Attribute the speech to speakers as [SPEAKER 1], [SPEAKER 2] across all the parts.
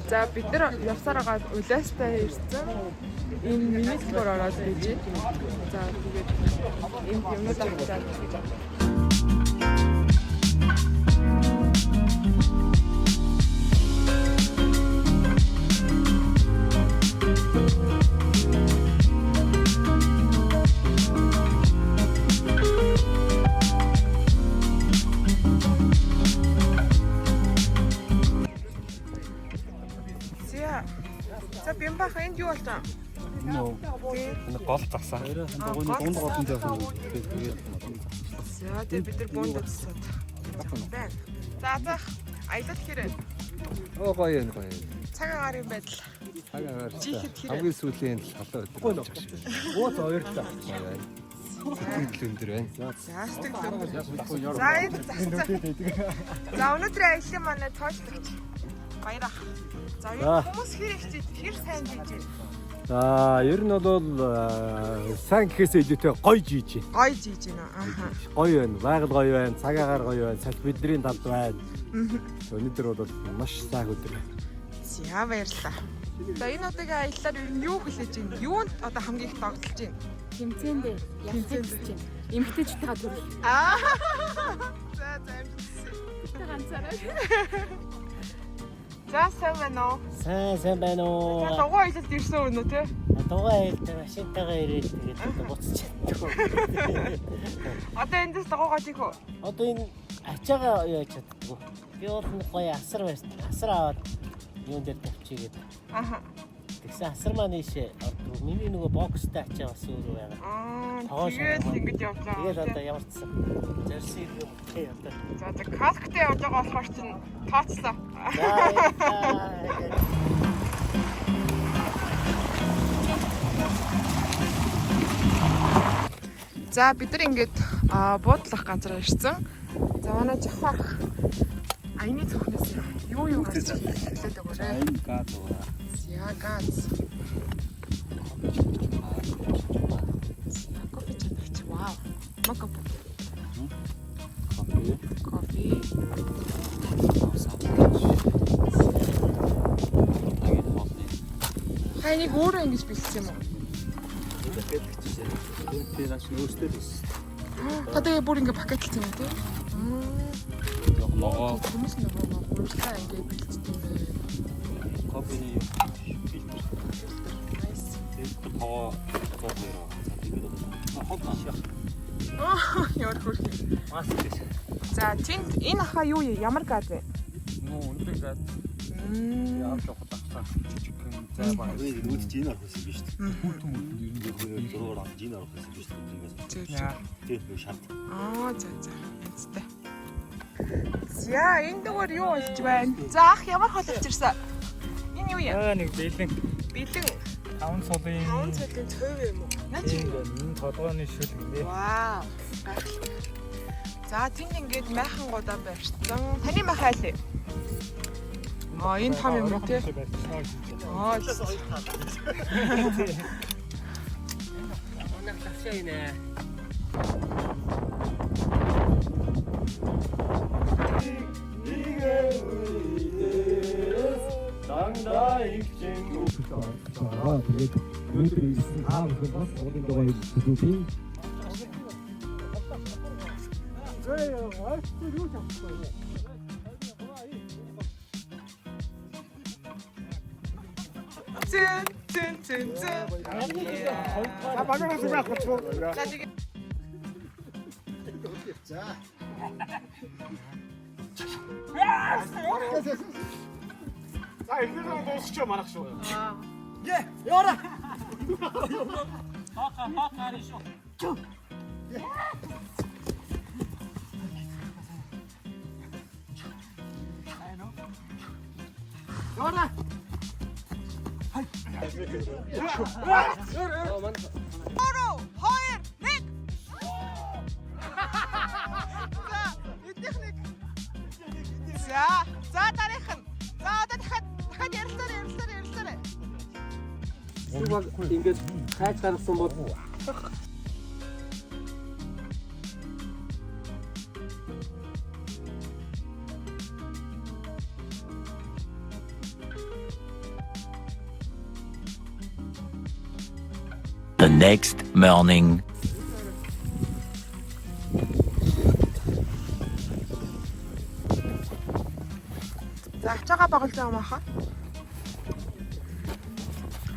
[SPEAKER 1] За бид нар явсараа гад Улаастай ирсэн. Энэ минитлгээр ороод байж байна. За тэгээд энэ юмнууд авчаад гэж байна. За бимбах энд юу болсон?
[SPEAKER 2] Энэ гол засаа. Дунд голон дээр тэгээд.
[SPEAKER 1] За тэгээд бид нар буунд үзсээд. Байна. За зах аялал хэрэг.
[SPEAKER 2] Оо гоё юм гоё.
[SPEAKER 1] Цаг агаар юм байдал.
[SPEAKER 2] Цаг агаар.
[SPEAKER 1] Чихэд хэрэг.
[SPEAKER 2] Хамгийн сүүлийн халуун өдөр. Ууц хоёрлаа. Сэтгэл өндөр байна.
[SPEAKER 1] За сэтгэл өндөр. За энэ засаа. За өнөөдрийн аяллаа манай тоочлагч. Баяраа. За хүмүүс хэр сайн хийж байна.
[SPEAKER 2] За ер нь бол сайн гэхээсээ илүүтэй гоё жийж байна.
[SPEAKER 1] Гоё жийж байна. Аха.
[SPEAKER 2] Гоё байна. Байгаль гоё байна. Цаг агаар гоё байна. Салхи бидний талд байна. Өнөөдөр бол маш сайхан өдөр байна.
[SPEAKER 1] За баярлалаа. За энэ удаагийн аяллаар юу хүлээж байна? Юунд одоо хамгийн их догтлж байна?
[SPEAKER 3] Тэмцээндээ явж байна. Эмэгтэйчүүдтэйгээ төрөл.
[SPEAKER 1] За амжилт.
[SPEAKER 3] Ганцаараа.
[SPEAKER 1] За сайн байна уу?
[SPEAKER 4] Сайн байна уу?
[SPEAKER 1] За дугуй аялалд ирсэн үнэ үү те?
[SPEAKER 4] Дугуй аялалд машинтайгаа ирээд тэгээд буцаж чаддаг.
[SPEAKER 1] Одоо эндээс дугуй гаж их үү?
[SPEAKER 4] Одоо энэ ачаага яаж чаддгүй. Би бол гоё асар байсан. Асар аваад юун дээр тавьчихгээд.
[SPEAKER 1] Аха.
[SPEAKER 4] Тэгсэн асар маань ийшээ ордог. Миний нөгөө бокстай ачаа бас өөр байгаа.
[SPEAKER 1] Тэгээд ингэж явж байгаа.
[SPEAKER 4] Тэгээд одоо ямарчсан. Зорьсон юм тий одоо.
[SPEAKER 1] За касктай явж байгаа болохоор чинь тооцлоо. За бид нар ингээд буудлах газар ирсэн. За манай жахах аяны цохноос юу гэж хэлээд өгөөрэй.
[SPEAKER 2] Энэ газ уу.
[SPEAKER 1] Я газ. Кофе чанагч. Вау. Мока. Кофе. Хайныг өөрөө ингэж бэлдсэн юм уу?
[SPEAKER 2] Би наш өөртөө л.
[SPEAKER 1] Одоо бүр ингэ пакетлсан юм тий?
[SPEAKER 2] Ногоо.
[SPEAKER 1] Хүмүүс нөгөө гурилаа ингэ бэлдсэн юм бэ.
[SPEAKER 2] Кофений фильтр. Тоо коферо. Яар хөрх.
[SPEAKER 1] За тэнд энэ аха юу ямар газ вэ?
[SPEAKER 2] Өндөр газ. Яах вэ?
[SPEAKER 5] зай байна. Үүд чинь орох гэсэн биш үү? Хүүтэн ер нь зургаар авч ийн орох гэсэн биш үү? Тийм шат.
[SPEAKER 1] За. Эцтэй. За энэ дөөр юу болж байна? За ах ямар хол авчирсан? Энэ юу юм?
[SPEAKER 6] Нэг бэлэн.
[SPEAKER 1] Бэлэн.
[SPEAKER 6] 5 цолын
[SPEAKER 1] цөв юм уу? Наач юм.
[SPEAKER 6] Энэ толгойн шүл гээ.
[SPEAKER 1] Вау. За тэнд ингээд майхангуудаа барьсан. Таны майхан айл? Энэ том юм уу те?
[SPEAKER 4] Оног ташаа инэ.
[SPEAKER 7] тэгээд өнөөдөр ирсэн хаан бас одын дугаар хэлсэн. Зэн.
[SPEAKER 6] А багаас байх болов.
[SPEAKER 7] За.
[SPEAKER 6] За ихнээ дуусчих марах шүү.
[SPEAKER 4] Яра.
[SPEAKER 6] Хаха шүү.
[SPEAKER 1] 바로 허일 릭. 자, 이 테크닉. За дараахан. За одоо дахиад ярилцаарай.
[SPEAKER 4] Ингээд хайж гаргасан бол
[SPEAKER 8] The next morning.
[SPEAKER 1] За ачаага багуулж байгаа юм аха.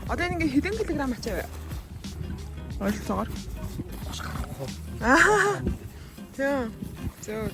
[SPEAKER 1] Одоо энэ ингээ хэдэн килограмм ачаа вэ? Ойлцоогоор. Аа. Тийм. Зөө.